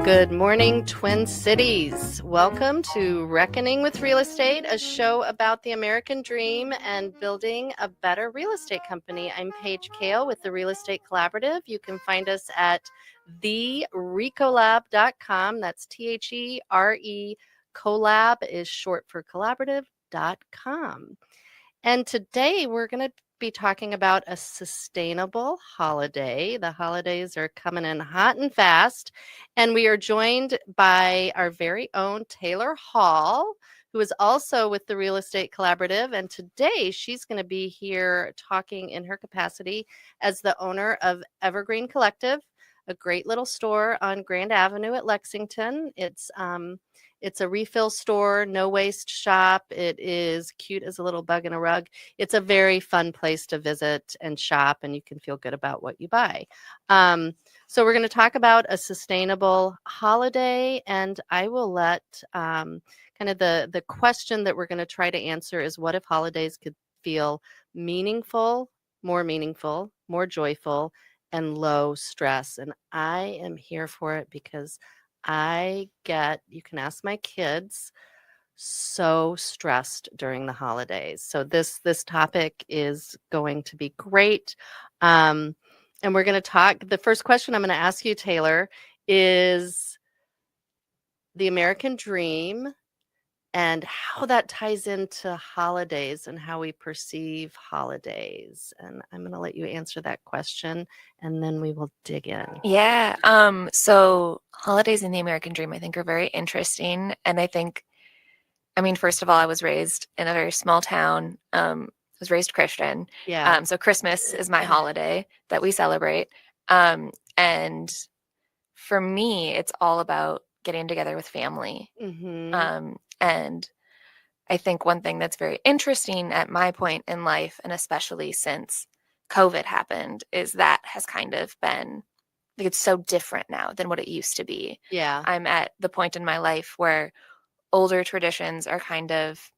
Good morning, Twin Cities. Welcome to Reckoning with Real Estate, a show about the American dream and building a better real estate company. I'm Paige Kale with the Real Estate Collaborative. You can find us at therecolab.com. That's THERE. Collab is short for collaborative.com. And today we're going to be talking about a sustainable holiday. The holidays are coming in hot and fast, and we are joined by our very own Taylor Hall, who is also with the Real Estate Collaborative. And today she's going to be here talking in her capacity as the owner of Evergreen Collective, a great little store on Grand Avenue at Lexington. It's a refill store, no waste shop. It is cute as a little bug in a rug. It's a very fun place to visit and shop, and you can feel good about what you buy. So we're going to talk about a sustainable holiday, and I will let kind of the question that we're going to try to answer is, what if holidays could feel meaningful, more joyful, and low stress? And I am here for it because you can ask my kids, so stressed during the holidays. So this topic is going to be great. And we're going to talk. The first question I'm going to ask you, Taylor, is the American dream and how that ties into holidays and how we perceive holidays. And I'm going to let you answer that question, and then we will dig in. Yeah. So holidays in the American dream, I think, are very interesting. And first of all, I was raised in a very small town. I was raised Christian. Yeah. So Christmas is my holiday that we celebrate. And for me, it's all about getting together with family. Mm-hmm. And I think one thing that's very interesting at my point in life, and especially since COVID happened, is that has kind of been, like, it's so different now than what it used to be. Yeah. I'm at the point in my life where older traditions are kind of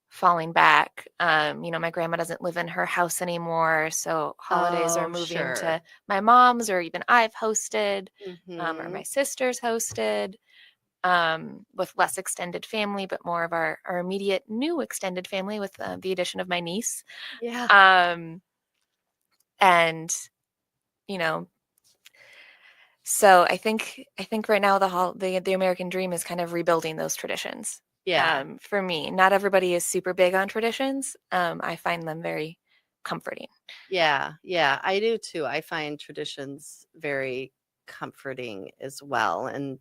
falling back. My grandma doesn't live in her house anymore, so holidays are moving to my mom's, or even I've hosted, or my sister's hosted, with less extended family, but more of our immediate new extended family with the addition of my niece. Yeah. So I think right now the American dream is kind of rebuilding those traditions. Yeah. For me, not everybody is super big on traditions. I find them very comforting. Yeah. I do too. I find traditions very comforting as well. And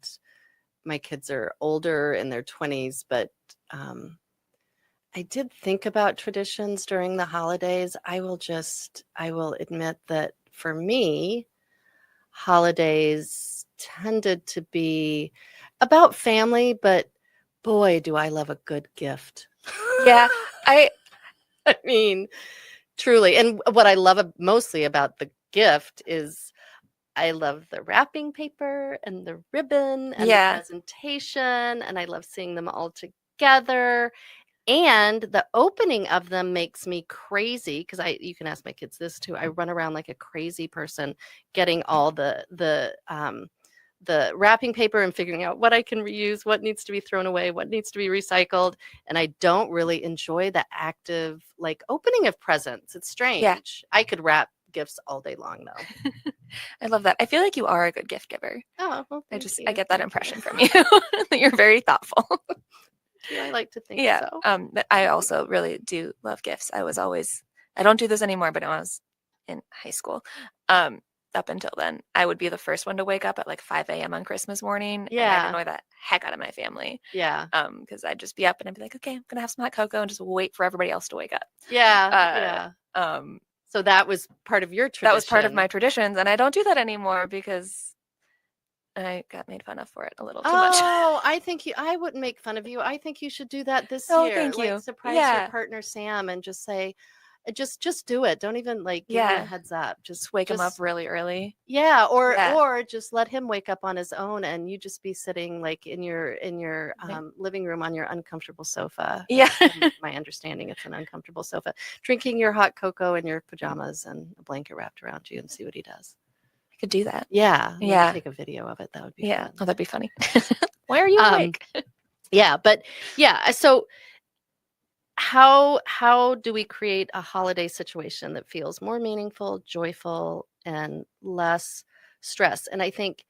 my kids are older, in their 20s, but I did think about traditions during the holidays. I will admit that for me, holidays tended to be about family, but boy, do I love a good gift. Yeah, I mean, truly. And what I love mostly about the gift is I love the wrapping paper and the ribbon and the presentation, and I love seeing them all together. And the opening of them makes me crazy because you can ask my kids this too. I run around like a crazy person getting all the wrapping paper and figuring out what I can reuse, what needs to be thrown away, what needs to be recycled. And I don't really enjoy the active opening of presents. It's strange. Yeah. I could wrap gifts all day long though. I love that. I feel like you are a good gift giver. Oh, well, I get that impression from you that you're very thoughtful. Yeah, I like to think so. But I also really do love gifts. I don't do this anymore, but when I was in high school, up until then, I would be the first one to wake up at like 5 a.m. on Christmas morning. Yeah. And I'd annoy the heck out of my family. Yeah. Because I'd just be up and I'd be like, okay, I'm going to have some hot cocoa and just wait for everybody else to wake up. Yeah. So that was part of your tradition. That was part of my traditions. And I don't do that anymore because I got made fun of for it a little too much. Oh, I wouldn't make fun of you. I think you should do that this year. Thank you. Surprise your partner Sam and just say, just do it. Don't even give me a heads up. Just wake him up really early. Yeah, or just let him wake up on his own, and you just be sitting in your living room on your uncomfortable sofa. Yeah. My understanding, it's an uncomfortable sofa, drinking your hot cocoa in your pajamas and a blanket wrapped around you, and see what he does. I could do that. Yeah. Maybe Yeah. take a video of it. That would be Yeah. fun. Oh, that'd be funny. Why are you awake? Yeah. But yeah. So how do we create a holiday situation that feels more meaningful, joyful, and less stress? And I think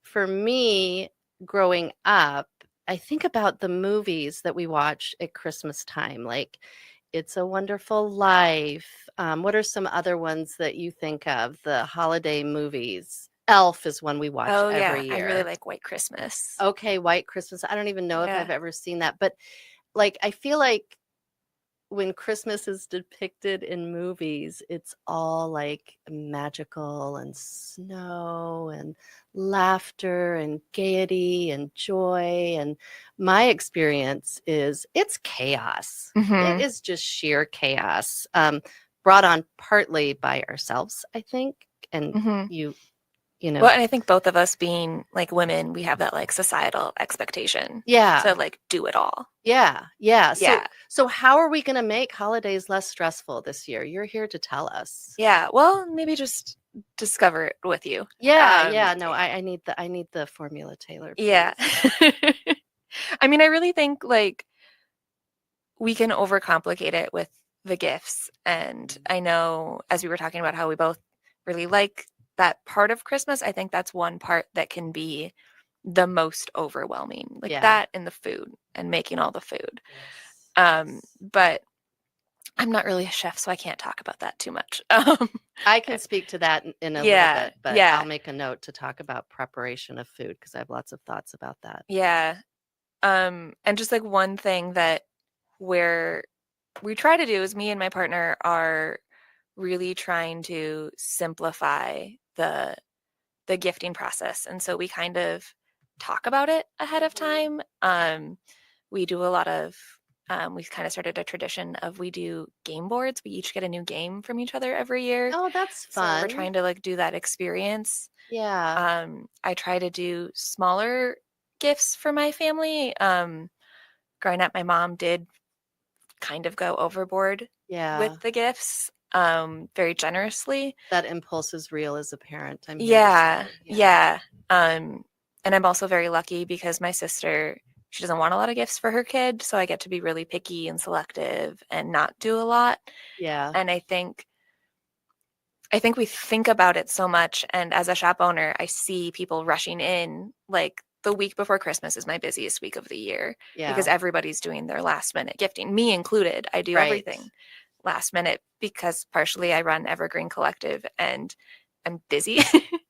for me, growing up, I think about the movies that we watch at Christmas time, like It's a Wonderful Life. What are some other ones that you think of? The holiday movies. Elf is one we watch Oh, every yeah. I really year. like White Christmas. Okay, White Christmas. I don't even know if Yeah. I've ever seen that, but like I feel like when Christmas is depicted in movies, it's all like magical and snow and laughter and gaiety and joy. And my experience is it's chaos. It Mm-hmm. is just sheer chaos, brought on partly by ourselves, I think. And Mm-hmm. you know, Well, and I think both of us being like women, we have that like societal expectation yeah. to like do it all. Yeah, yeah. Yeah. So how are we going to make holidays less stressful this year? You're here to tell us. Yeah. Well, maybe just discover it with you. Yeah, yeah. No, I need the formula, Taylor, Yeah. please. I mean, I really think like we can overcomplicate it with the gifts. And I know as we were talking about how we both really like that part of Christmas, I think that's one part that can be the most overwhelming. Like Yeah. that and the food and making all the food. Yes. But I'm not really a chef, so I can't talk about that too much. I can speak to that in a little Yeah, bit, but yeah, I'll make a note to talk about preparation of food because I have lots of thoughts about that. yeah. And just like one thing that where we try to do is me and my partner are really trying to simplify the gifting process. And so we kind of talk about it ahead of time. We do a lot of we kind of started a tradition of we do game boards. We each get a new game from each other every year. Oh, that's So we're fun. trying to like do that experience. Yeah. I try to do smaller gifts for my family. Growing up, my mom did kind of go overboard with Yeah. the gifts, very generously. That impulse is real as a parent. I'm here to Yeah, say. yeah. And I'm also very lucky because my sister, she doesn't want a lot of gifts for her kid, so I get to be really picky and selective and not do a lot. Yeah. And I think we think about it so much. And as a shop owner, I see people rushing in. Like the week before Christmas is my busiest week of the year because Yeah. everybody's doing their last minute gifting, me included. I do Right. everything last minute because partially I run Evergreen Collective and I'm busy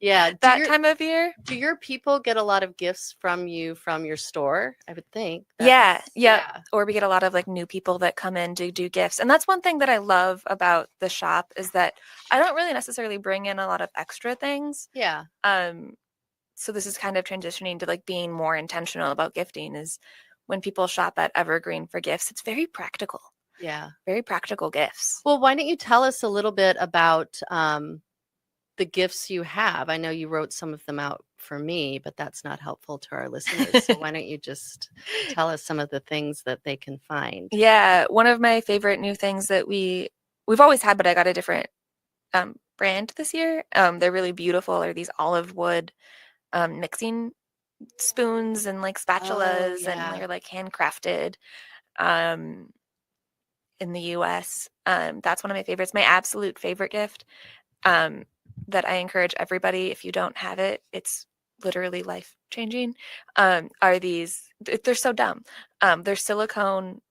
Yeah. that time of year. Do your people get a lot of gifts from you from your store? I would think. Yeah. Yeah. Or we get a lot of like new people that come in to do gifts. And that's one thing that I love about the shop is that I don't really necessarily bring in a lot of extra things. Yeah. So this is kind of transitioning to like being more intentional about gifting is when people shop at Evergreen for gifts, it's very practical. Yeah. Very practical gifts. Well, why don't you tell us a little bit about the gifts you have? I know you wrote some of them out for me, but that's not helpful to our listeners. So why don't you just tell us some of the things that they can find? Yeah, one of my favorite new things that we've always had, but I got a different brand this year. They're really beautiful. Are these olive wood mixing spoons and like spatulas, and they're like handcrafted in the US. That's one of my favorites. My absolute favorite gift that I encourage everybody, if you don't have it, it's literally life changing. Are these? They're so dumb. They're silicone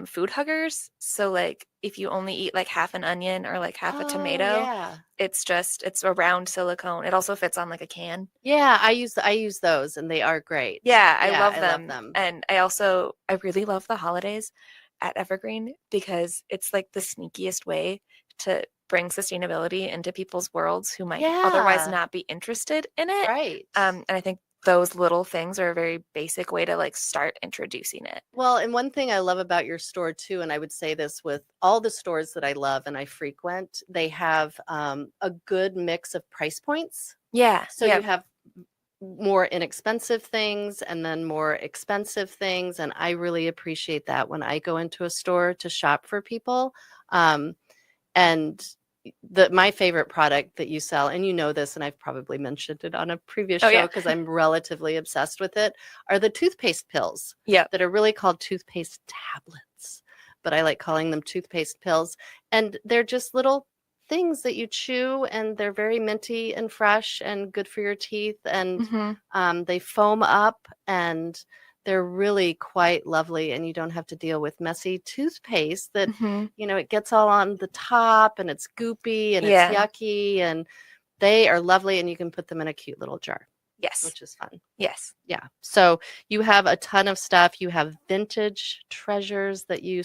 food huggers. So like if you only eat like half an onion or like half a tomato, it's a round silicone. It also fits on like a can. Yeah, I use those and they are great. Yeah, I love them. And I really love the holidays at Evergreen because it's like the sneakiest way to bring sustainability into people's worlds who might otherwise not be interested in it. Right. And I think those little things are a very basic way to like start introducing it. Well, and one thing I love about your store too, and I would say this with all the stores that I love and I frequent, they have a good mix of price points. Yeah. So you have more inexpensive things and then more expensive things. And I really appreciate that when I go into a store to shop for people. And my favorite product that you sell, and you know this, and I've probably mentioned it on a previous Oh, show yeah. because I'm relatively obsessed with it, are the toothpaste pills Yep. that are really called toothpaste tablets. But I like calling them toothpaste pills. And they're just little things that you chew, and they're very minty and fresh and good for your teeth. And they foam up, and they're really quite lovely, and you don't have to deal with messy toothpaste that, it gets all on the top, and it's goopy, and it's yucky, and they are lovely, and you can put them in a cute little jar. Yes. Which is fun. Yes. Yeah. So you have a ton of stuff. You have vintage treasures that you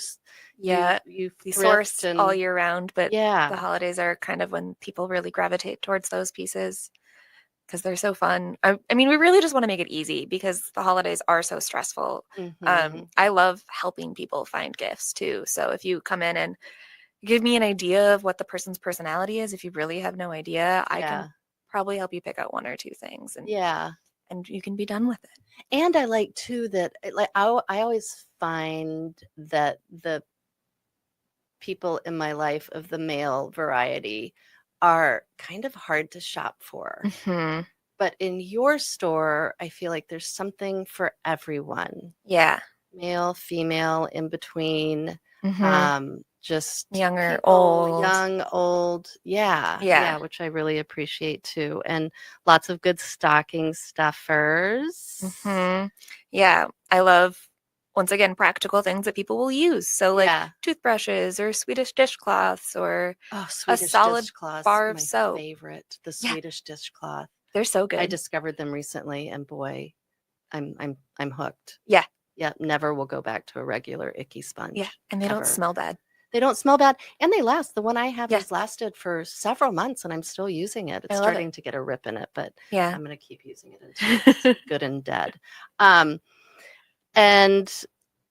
source all year round, but the holidays are kind of when people really gravitate towards those pieces because they're so fun. I mean, we really just want to make it easy because the holidays are so stressful. I love helping people find gifts too. So if you come in and give me an idea of what the person's personality is, if you really have no idea, I can probably help you pick out one or two things, and and you can be done with it. And I like too that, like, I always find that the people in my life of the male variety are kind of hard to shop for. But in your store, I feel like there's something for everyone. Yeah. Male, female, in between, just younger, people, old. young, old. Yeah, which I really appreciate too. And lots of good stocking stuffers. Yeah, I love, once again, practical things that people will use. So like toothbrushes or Swedish dishcloths or Swedish a solid dishcloths, bar of soap. Favorite, the Swedish dishcloth. They're so good. I discovered them recently, and boy, I'm hooked. Yeah. Yeah, never will go back to a regular icky sponge. Yeah, and they don't smell bad. They don't smell bad, and they last. The one I have has lasted for several months, and I'm still using it. It's starting to get a rip in it, but I'm going to keep using it until it's good and dead. And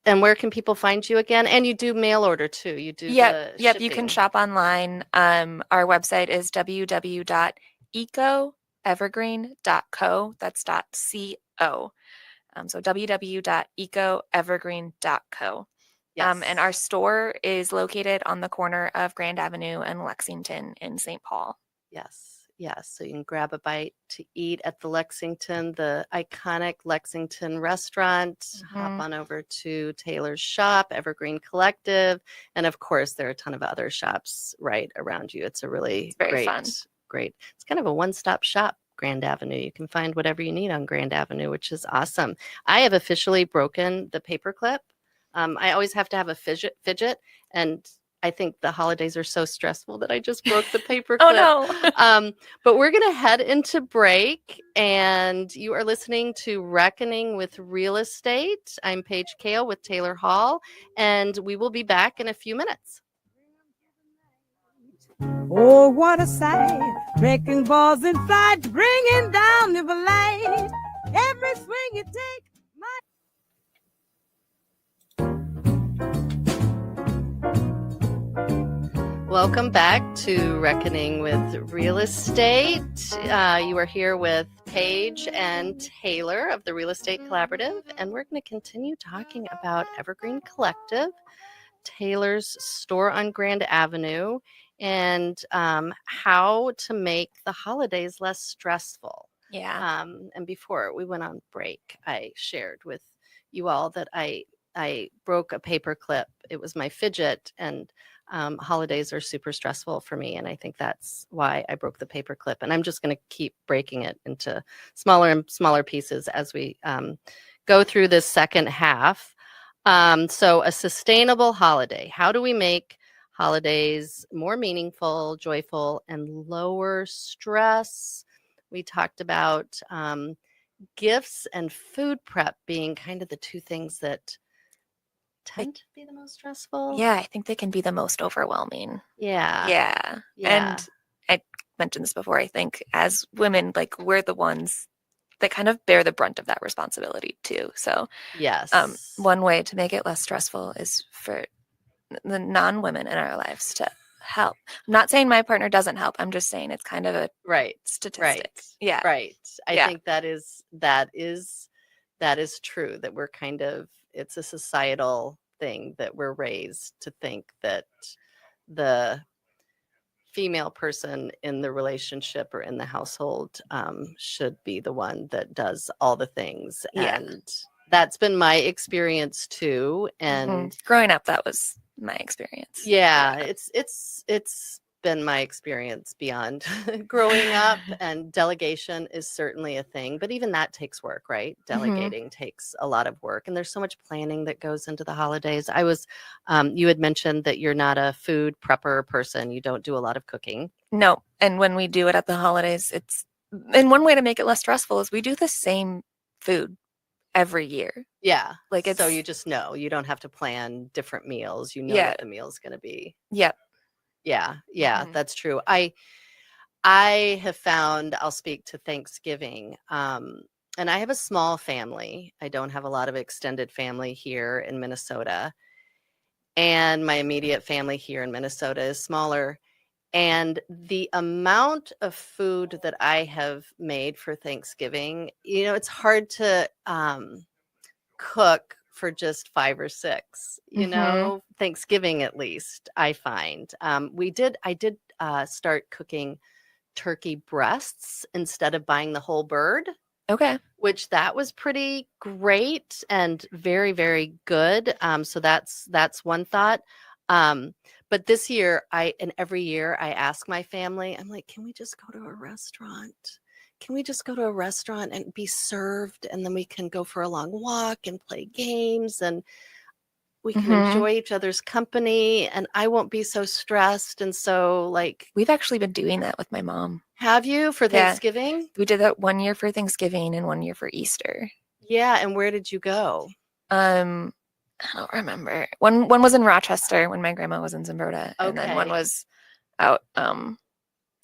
where can people find you again? And you do mail order too. You do the shipping. You can shop online. Our website is www.ecoevergreen.co. That's .co. So www.ecoevergreen.co. And our store is located on the corner of Grand Avenue and Lexington in St. Paul. Yes. So you can grab a bite to eat at the Lexington, the iconic Lexington restaurant. Hop on over to Taylor's shop, Evergreen Collective. And of course, there are a ton of other shops right around you. It's a really great. It's kind of a one-stop shop. Grand Avenue. You can find whatever you need on Grand Avenue, which is awesome. I have officially broken the paperclip. I always have to have a fidget, and I think the holidays are so stressful that I just broke the paperclip. Oh no! But we're going to head into break, and you are listening to Reckoning with Real Estate. I'm Paige Kale with Taylor Hall, and we will be back in a few minutes. Oh, what a sight, wrecking balls inside, bringing down the light. Every swing you take, Welcome back to Reckoning with Real Estate. You are here with Paige and Taylor of the Real Estate Collaborative, and we're going to continue talking about Evergreen Collective, Taylor's store on Grand Avenue, and how to make the holidays less stressful. Yeah. And before we went on break, I shared with you all that I broke a paper clip. It was my fidget, and holidays are super stressful for me, and I think that's why I broke the paper clip. And I'm just going to keep breaking it into smaller and smaller pieces as we go through this second half. So a sustainable holiday. How do we make holidays more meaningful, joyful, and lower stress? We talked about gifts and food prep being kind of the two things that tend to be the most stressful. Yeah, I think they can be the most overwhelming. Yeah. And I mentioned this before, I think as women, like, we're the ones that kind of bear the brunt of that responsibility too. So one way to make it less stressful is for the non-women in our lives to help. I'm not saying my partner doesn't help. I'm just saying it's kind of a statistic. I think that is true, that we're kind of, it's a societal thing that we're raised to think that the female person in the relationship or in the household should be the one that does all the things. Yeah. And that's been my experience too. And growing up, that was my experience. yeah, it's been my experience beyond growing up, and delegation is certainly a thing, but even that takes work, right? Delegating takes a lot of work, and there's so much planning that goes into the holidays. You had mentioned that you're not a food prepper person. You don't do a lot of cooking. No, and when we do it at the holidays, and one way to make it less stressful is we do the same food every year. Yeah. Like so you just know, you don't have to plan different meals. You know what the meal's going to be. Yep. Yeah, that's true. I have found, I'll speak to Thanksgiving, and I have a small family. I don't have a lot of extended family here in Minnesota, and my immediate family here in Minnesota is smaller. And the amount of food that I have made for Thanksgiving, it's hard to cook for just 5 or 6, Thanksgiving at least, I find. I did start cooking turkey breasts instead of buying the whole bird. Okay. Which that was pretty great and very, very good. So that's one thought. But this year, and every year I ask my family, I'm like, can we just go to a restaurant? Can we just go to a restaurant and be served, and then we can go for a long walk and play games, and we can enjoy each other's company, and I won't be so stressed. And so, like, we've actually been doing that with my mom. Have you, for Thanksgiving? We did that one year for Thanksgiving and one year for Easter. Yeah. And where did you go? I don't remember. One was in Rochester when my grandma was in Zimbrota, and then one was out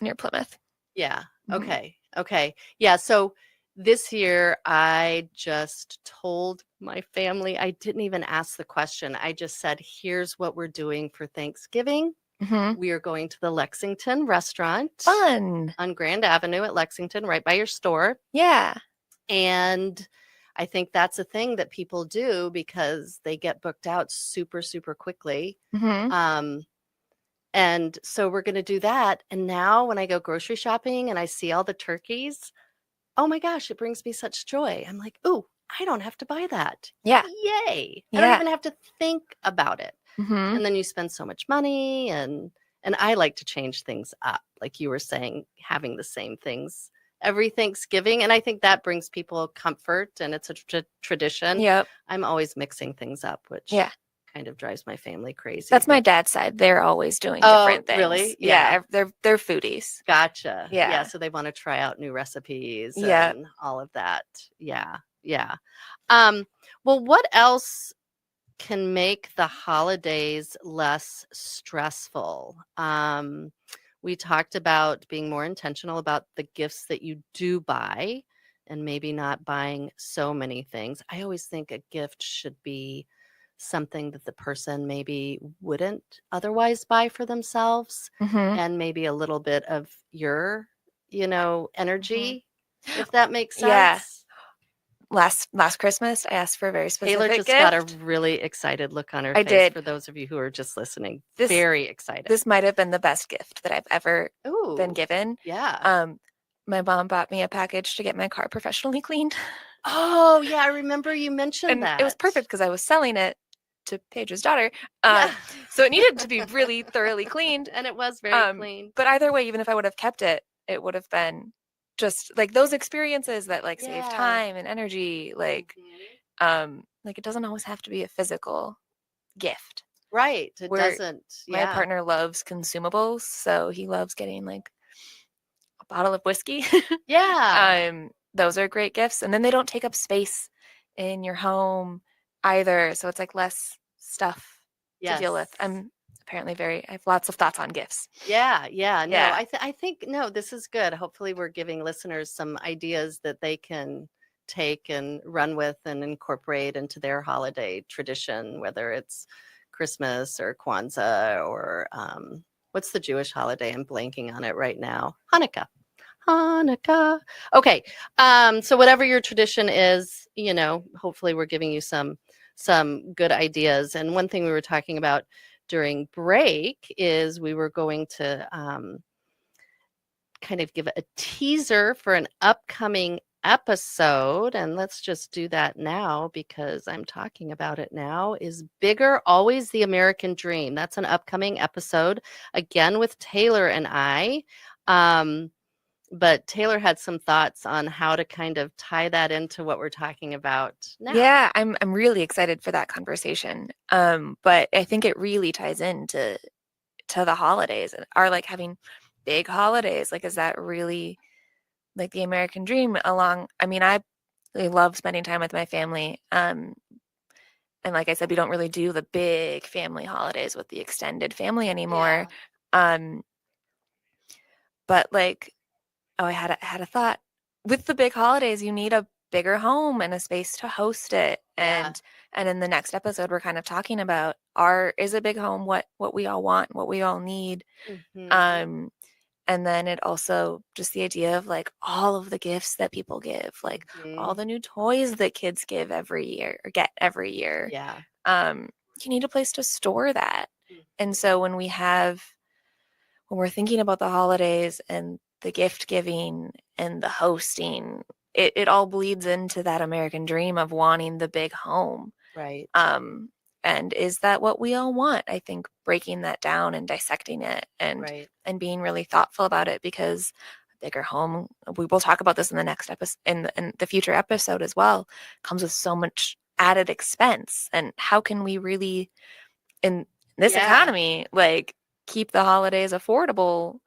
near Plymouth. Yeah. Okay. Yeah. So this year I just told my family, I didn't even ask the question. I just said, here's what we're doing for Thanksgiving. We are going to the Lexington restaurant. Fun. On Grand Avenue at Lexington, right by your store. Yeah. And I think that's a thing that people do because they get booked out super, super quickly. And so we're going to do that. And now when I go grocery shopping and I see all the turkeys, oh my gosh, it brings me such joy. I'm like, ooh, I don't have to buy that. Yeah. Yay. I don't even have to think about it. And then you spend so much money, and I like to change things up. Like you were saying, having the same things every Thanksgiving. And I think that brings people comfort, and it's a tradition. Yep. I'm always mixing things up, which kind of drives my family crazy. That's my dad's side. They're always doing different things. Really? Yeah. They're foodies. Gotcha. Yeah. So they want to try out new recipes Yeah. and all of that. Yeah. Well, what else can make the holidays less stressful? We talked about being more intentional about the gifts that you do buy, and maybe not buying so many things. I always think a gift should be something that the person maybe wouldn't otherwise buy for themselves, and maybe a little bit of your, energy, if that makes sense. Yeah. Last Christmas, I asked for a very specific Taylor just gift. got a really excited look on her face. did. For those of you who are just listening, very excited. This might have been the best gift that I've ever been given. Yeah. My mom bought me a package to get my car professionally cleaned. Oh, yeah. I remember you mentioned that. It was perfect because I was selling it to Paige's daughter. So it needed to be really thoroughly cleaned. And it was very clean. But either way, even if I would have kept it, it would have been just like those experiences that like save time and energy. Like, like it doesn't always have to be a physical gift. Right. It doesn't. My partner loves consumables. So he loves getting like a bottle of whiskey. Yeah. Those are great gifts. And then they don't take up space in your home either. So it's like less stuff to deal with. I'm apparently I have lots of thoughts on gifts. Yeah. No, I think, no, this is good. Hopefully we're giving listeners some ideas that they can take and run with and incorporate into their holiday tradition, whether it's Christmas or Kwanzaa or what's the Jewish holiday? I'm blanking on it right now. Hanukkah. Okay. So whatever your tradition is, hopefully we're giving you some good ideas. And one thing we were talking about during break is we were going to kind of give a teaser for an upcoming episode, and let's just do that now because I'm talking about it now, is Bigger Always the American Dream. That's an upcoming episode, again with Taylor and I. But Taylor had some thoughts on how to kind of tie that into what we're talking about now. Yeah, I'm really excited for that conversation. But I think it really ties into the holidays, and are like having big holidays. Like, is that really like the American dream? I mean, I really love spending time with my family. And like I said, we don't really do the big family holidays with the extended family anymore. Yeah. But like, I had a thought. With the big holidays, you need a bigger home and a space to host it. And in the next episode, we're kind of talking about is a big home what we all want, what we all need. Mm-hmm. And then it also just the idea of like all of the gifts that people give, like all the new toys that kids give every year or get every year. Yeah. You need a place to store that. And so when we're thinking about the holidays and the gift giving and the hosting, it all bleeds into that American dream of wanting the big home. Right. And is that what we all want? I think breaking that down and dissecting it and being really thoughtful about it, because a bigger home, we will talk about this in the next episode, in the future episode as well, comes with so much added expense. And how can we really, in this economy, like keep the holidays affordable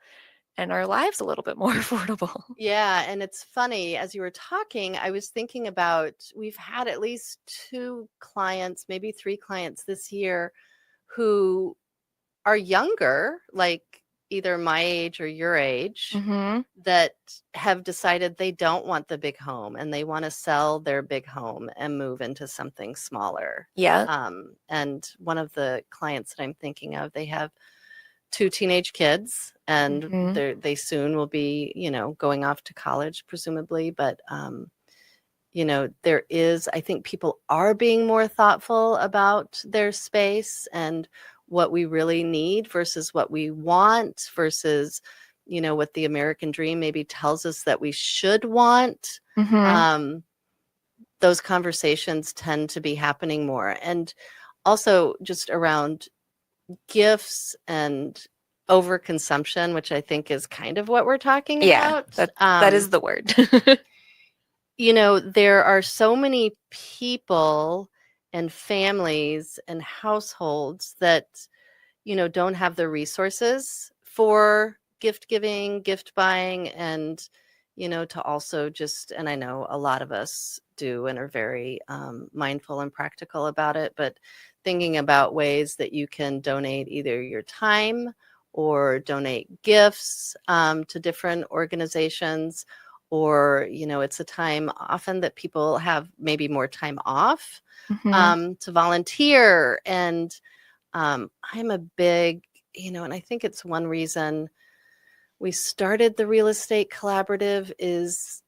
and our lives a little bit more affordable? Yeah. And it's funny, as you were talking, I was thinking about, we've had at least 2 clients, maybe 3 clients this year who are younger, like either my age or your age, that have decided they don't want the big home and they want to sell their big home and move into something smaller. Yeah. And one of the clients that I'm thinking of, they have 2 teenage kids, and they soon will be, going off to college, presumably. But, there is, I think people are being more thoughtful about their space and what we really need versus what we want versus, what the American dream maybe tells us that we should want. Those conversations tend to be happening more. And also just around gifts and overconsumption, which I think is kind of what we're talking about. That is the word. There are so many people and families and households that, don't have the resources for gift giving, gift buying, and, to also just, and I know a lot of us do and are very mindful and practical about it, but thinking about ways that you can donate either your time or donate gifts to different organizations, or, it's a time often that people have maybe more time off to volunteer. And I'm a big, and I think it's one reason we started the Real Estate Collaborative, is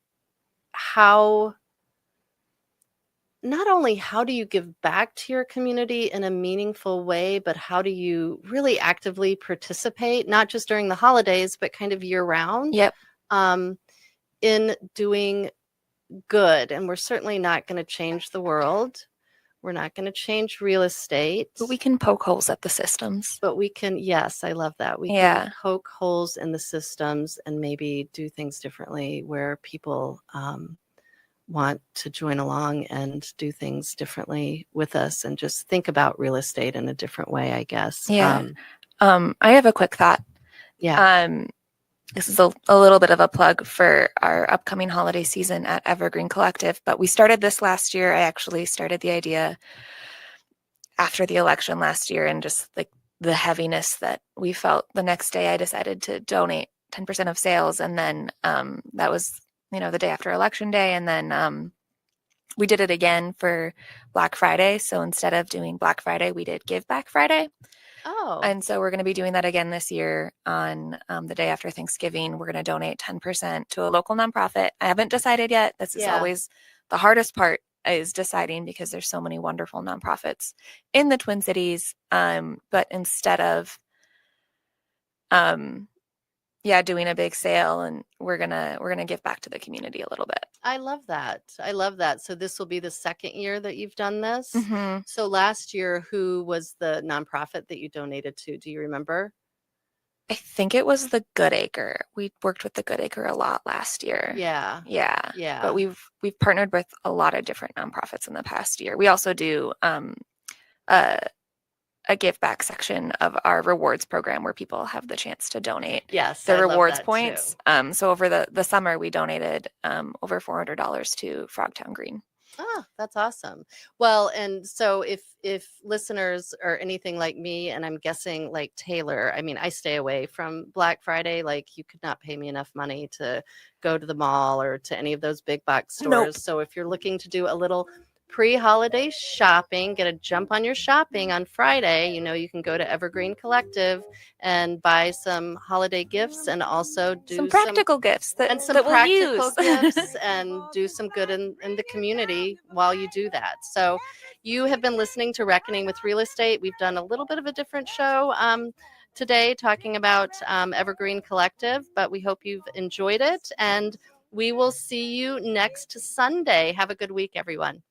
not only how do you give back to your community in a meaningful way, but how do you really actively participate, not just during the holidays, but kind of year round, in doing good. And we're certainly not going to change the world. We're not going to change real estate. But we can poke holes at the systems. But we can, yes, I love that. We can poke holes in the systems and maybe do things differently where people want to join along and do things differently with us and just think about real estate in a different way, I guess. I have a quick thought. This is a little bit of a plug for our upcoming holiday season at Evergreen Collective, but we started this last year. I actually started the idea after the election last year, and just like the heaviness that we felt the next day, I decided to donate 10% of sales. And then that was, the day after Election Day. And then we did it again for Black Friday. So instead of doing Black Friday, we did Give Back Friday. Oh. And so we're going to be doing that again this year on the day after Thanksgiving. We're going to donate 10% to a local nonprofit. I haven't decided yet. This is always the hardest part is deciding, because there's so many wonderful nonprofits in the Twin Cities, but instead of doing a big sale, and we're gonna give back to the community a little bit. I love that. I love that. So this will be the second year that you've done this. Mm-hmm. So last year, who was the nonprofit that you donated to? Do you remember? I think it was the Good Acre. We worked with the Good Acre a lot last year. Yeah. Yeah. But we've partnered with a lot of different nonprofits in the past year. We also do a give back section of our rewards program where people have the chance to donate their rewards points. So over the summer, we donated over $400 to Frogtown Green. Oh, that's awesome. Well, and so if listeners are anything like me, and I'm guessing like Taylor, I mean, I stay away from Black Friday. Like, you could not pay me enough money to go to the mall or to any of those big box stores. Nope. So if you're looking to do a little pre-holiday shopping, get a jump on your shopping on Friday, you can go to Evergreen Collective and buy some holiday gifts, and also do some practical gifts that practical we'll use. gifts, and do some good in the community while you do that. So you have been listening to Reckoning with Real Estate. We've done a little bit of a different show today, talking about Evergreen Collective, but we hope you've enjoyed it, and we will see you next Sunday. Have a good week, everyone.